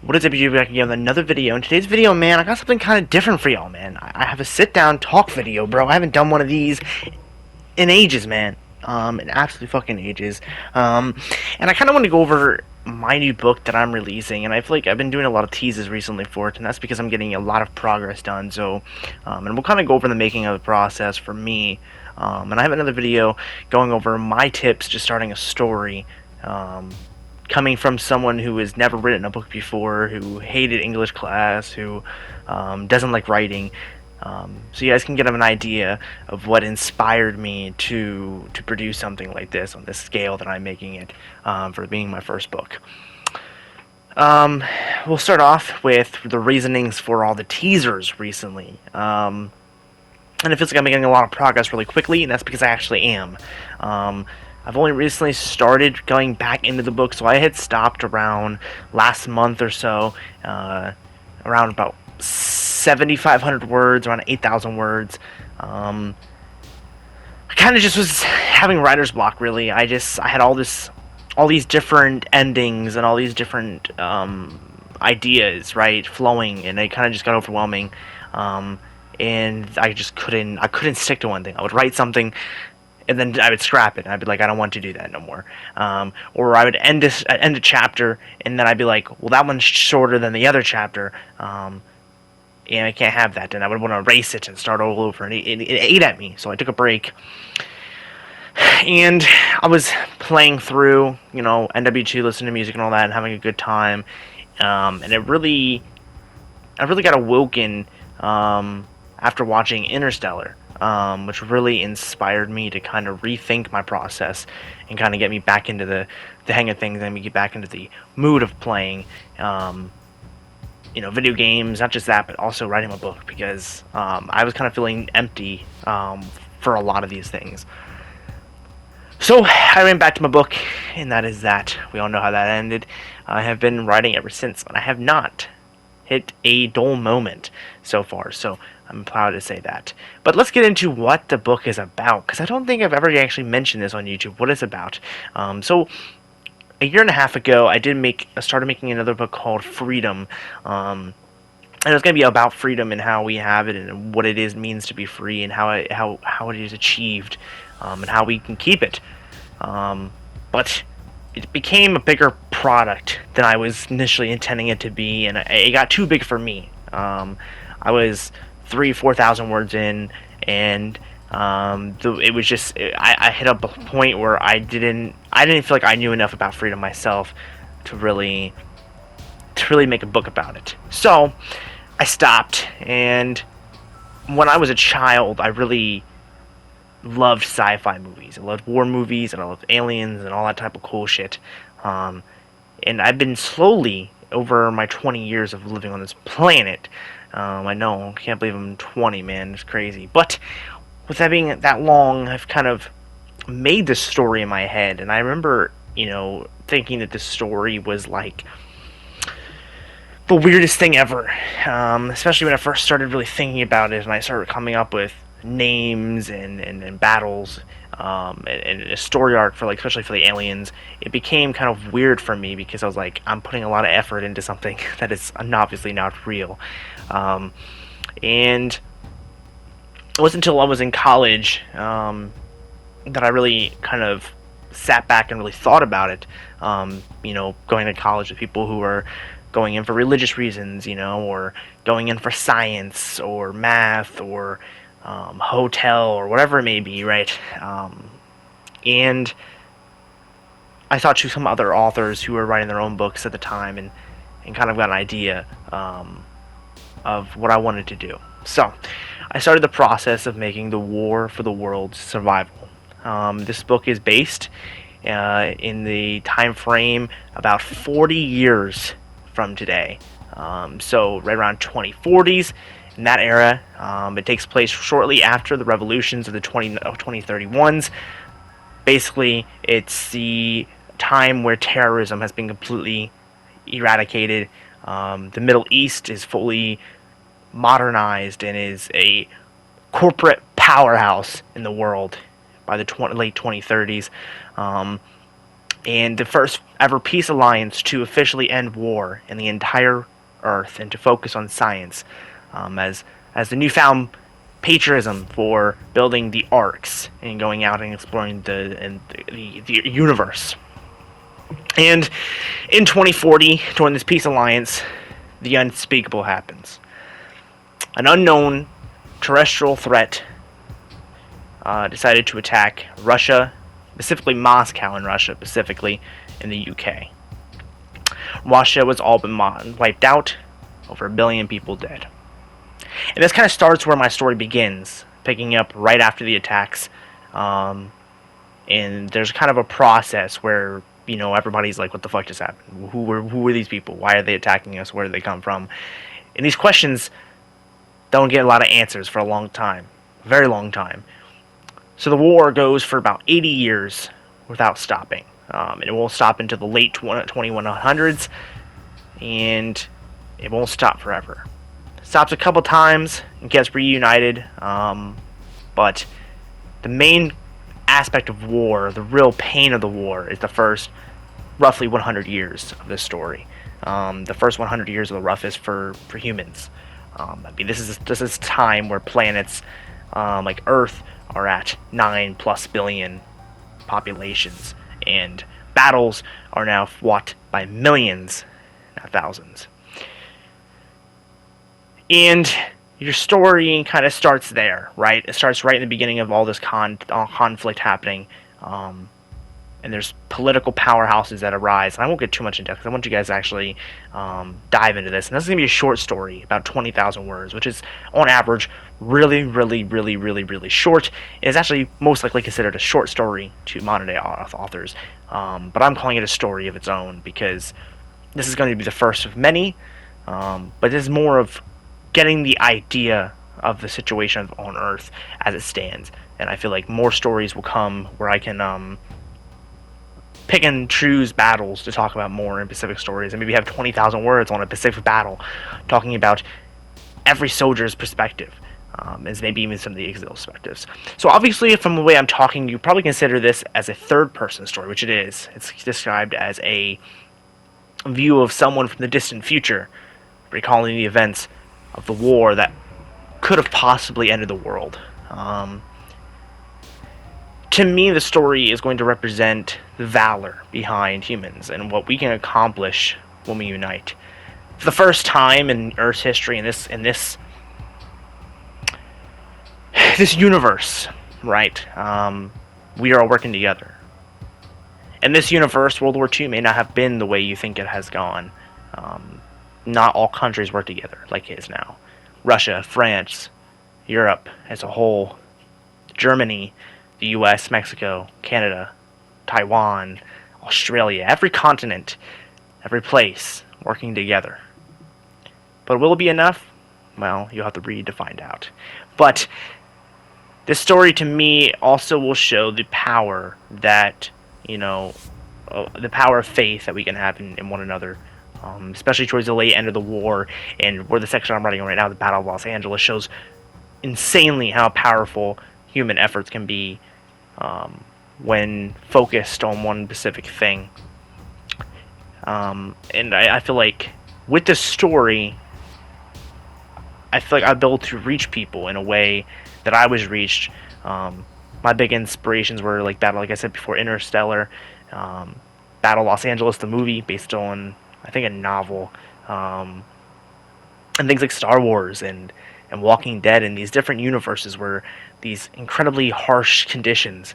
What is up, YouTube? Back again with another video. In today's video, man, I got something kind of different for y'all, man. I have a sit-down talk video, bro. I haven't done one of these in ages, man. In absolutely fucking ages. And I kind of want to go over my new book that I'm releasing, and I feel like I've been doing a lot of teases recently for it, and that's because I'm getting a lot of progress done. So, and we'll kind of go over the making of the process for me. And I have another video going over my tips to starting a story. Coming from someone who has never written a book before, who hated English class, who doesn't like writing. So you guys can get an idea of what inspired me to produce something like this on this scale that I'm making it for being my first book. We'll start off with the reasonings for all the teasers recently. And it feels like I'm making a lot of progress really quickly, and that's because I actually am. I've only recently started going back into the book, so I had stopped around last month or so, around about 7,500 words, around 8,000 words. I kind of just was having writer's block, really. I had all these different endings and all these different ideas, right, flowing, and it kind of just got overwhelming. And I couldn't stick to one thing. I would write something, and then I would scrap it. And I'd be like, I don't want to do that no more. Or I would end a chapter, and then I'd be like, well, that one's shorter than the other chapter, and I can't have that. And I would want to erase it and start all over, and it ate at me. So I took a break, and I was playing through, NW2, listening to music and all that, and having a good time. And I really got awoken after watching Interstellar. Which really inspired me to kind of rethink my process and kind of get me back into the hang of things and me get back into the mood of playing, video games, not just that, but also writing my book, because I was kind of feeling empty for a lot of these things. So I ran back to my book, and that is that. We all know how that ended. I have been writing ever since, and I have not hit a dull moment so far, so I'm proud to say that. But let's get into what the book is about, because I don't think I've ever actually mentioned this on YouTube, what it's about. So a year and a half ago, I started making another book called Freedom, and it was going to be about freedom and how we have it and what it means to be free, and how it is achieved, and how we can keep it. But it became a bigger product than I was initially intending it to be, and it got too big for me. I was 4,000 words in, and it was just I hit a point where I didn't feel like I knew enough about freedom myself to really make a book about it. So I stopped, and when I was a child, I really loved sci-fi movies. I loved war movies, and I loved aliens and all that type of cool shit. And I've been slowly, over my 20 years of living on this planet, I know, I can't believe I'm 20, man, it's crazy. But with that being that long, I've kind of made this story in my head, and I remember, thinking that this story was like the weirdest thing ever, especially when I first started really thinking about it, and I started coming up with names and battles, and a story arc for, like, especially for the aliens. It became kind of weird for me, because I was like, I'm putting a lot of effort into something that is obviously not real. And it wasn't until I was in college that I really kind of sat back and really thought about it. Going to college with people who are going in for religious reasons, or going in for science or math or hotel or whatever it may be, right? And I talked to some other authors who were writing their own books at the time, and kind of got an idea of what I wanted to do. So I started the process of making The War for the World's Survival. This book is based in the time frame about 40 years from today. So right around 2040s. In that era, it takes place shortly after the revolutions of the 2031s. Basically, it's the time where terrorism has been completely eradicated. The Middle East is fully modernized and is a corporate powerhouse in the world by the late 2030s. and the first ever peace alliance to officially end war in the entire Earth and to focus on science, as the newfound patriotism for building the arcs and going out and exploring the universe. And in 2040, during this peace alliance, the unspeakable happens. An unknown terrestrial threat decided to attack Russia, specifically Moscow in Russia, specifically in the UK. Russia was all but wiped out, over 1 billion people dead. And this kind of starts where my story begins, picking up right after the attacks. And there's kind of a process where, everybody's like, what the fuck just happened? Who were these people? Why are they attacking us? Where did they come from? And these questions don't get a lot of answers for a long time. A very long time. So the war goes for about 80 years without stopping. And it won't stop until the late 2100s. And it won't stop forever. Stops a couple times and gets reunited. But the main aspect of war, the real pain of the war, is the first roughly 100 years of this story. The first 100 years are the roughest for humans. This is time where planets like Earth are at 9+ billion populations, and battles are now fought by millions, not thousands. And your story kind of starts there, right? It starts right in the beginning of all this conflict happening. And there's political powerhouses that arise. And I won't get too much into it because I want you guys to actually dive into this. And this is going to be a short story, about 20,000 words, which is, on average, really, really, really, really, really short. It is actually most likely considered a short story to modern-day authors. But I'm calling it a story of its own because this is going to be the first of many. But this is more of getting the idea of the situation on Earth as it stands. And I feel like more stories will come where I can pick and choose battles to talk about more in Pacific stories, and maybe have 20,000 words on a Pacific battle, talking about every soldier's perspective, as maybe even some of the exiled perspectives. So obviously, from the way I'm talking, you probably consider this as a third-person story, which it is. It's described as a view of someone from the distant future, recalling the events of the war that could have possibly ended the world. To me, the story is going to represent the valor behind humans and what we can accomplish when we unite. For the first time in Earth's history, in this universe, right? We are all working together. In this universe, World War II may not have been the way you think it has gone. Not all countries work together like it is now. Russia, France, Europe as a whole, Germany, the US, Mexico, Canada, Taiwan, Australia, every continent, every place working together. But will it be enough? Well, you'll have to read to find out. But this story to me also will show the power that, the power of faith that we can have in one another. Especially towards the late end of the war, and where the section I'm writing on right now, the Battle of Los Angeles, shows insanely how powerful human efforts can be when focused on one specific thing. And I feel like with this story, I feel like I'll be able to reach people in a way that I was reached. My big inspirations were like I said before, Interstellar, Battle of Los Angeles, the movie based on, I think, a novel, and things like Star Wars and Walking Dead, and these different universes where these incredibly harsh conditions.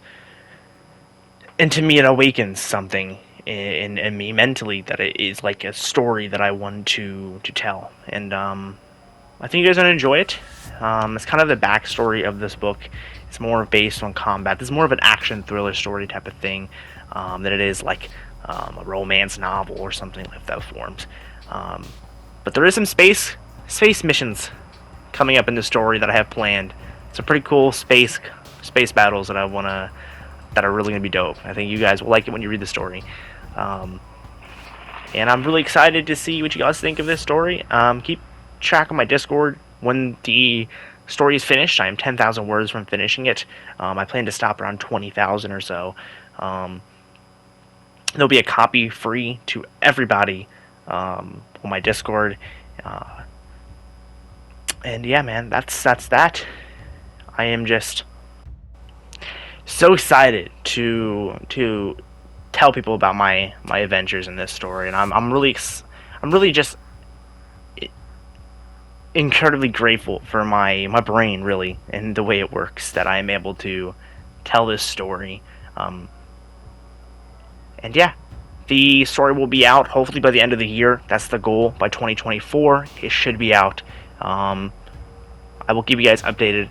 And to me, it awakens something in me mentally that it is like a story that I want to tell. And I think you guys are going to enjoy it. It's kind of the backstory of this book. It's more based on combat. This is more of an action thriller story type of thing than it is like a romance novel or something like that forms. But there is some space missions coming up in the story that I have planned. Some pretty cool space battles that that are really gonna be dope. I think you guys will like it when you read the story. And I'm really excited to see what you guys think of this story. Keep track on my Discord when the story is finished. I am 10,000 words from finishing it. I plan to stop around 20,000 or so. There'll be a copy free to everybody on my Discord. And yeah, man, that's that. I am just so excited to tell people about my adventures in this story, and I'm really just incredibly grateful for my brain, really, and the way it works, that I am able to tell this story. And yeah, the story will be out hopefully by the end of the year. That's the goal. By 2024, it should be out. I will keep you guys updated.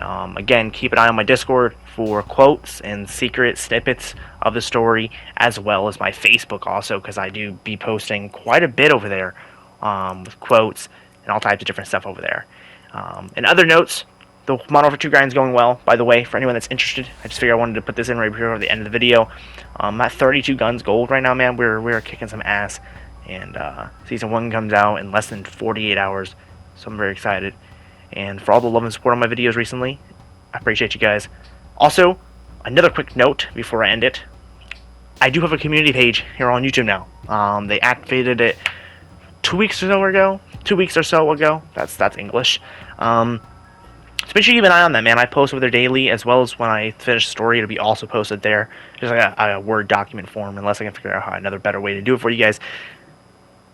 Again, keep an eye on my Discord for quotes and secret snippets of the story, as well as my Facebook also, because I do be posting quite a bit over there with quotes and all types of different stuff over there. And other notes, the Modern Warfare 2 grind is going well, by the way, for anyone that's interested. I just figured I wanted to put this in right here at the end of the video. I'm at 32 guns gold right now, man. We're kicking some ass. And Season 1 comes out in less than 48 hours, so I'm very excited. And for all the love and support on my videos recently, I appreciate you guys. Also, another quick note before I end it. I do have a community page here on YouTube now. They activated it 2 weeks or so ago. 2 weeks or so ago. That's English. So make sure you keep an eye on that, man. I post over there daily, as well as when I finish the story, it'll be also posted there. Just like a Word document form, unless I can figure out how another better way to do it for you guys.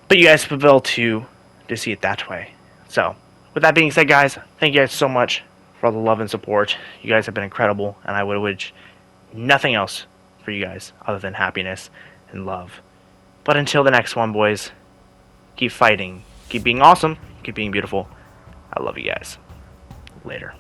But you guys will be able to see it that way. So, with that being said, guys, thank you guys so much for all the love and support. You guys have been incredible, and I would wish nothing else for you guys other than happiness and love. But until the next one, boys, keep fighting, keep being awesome, keep being beautiful. I love you guys. Later.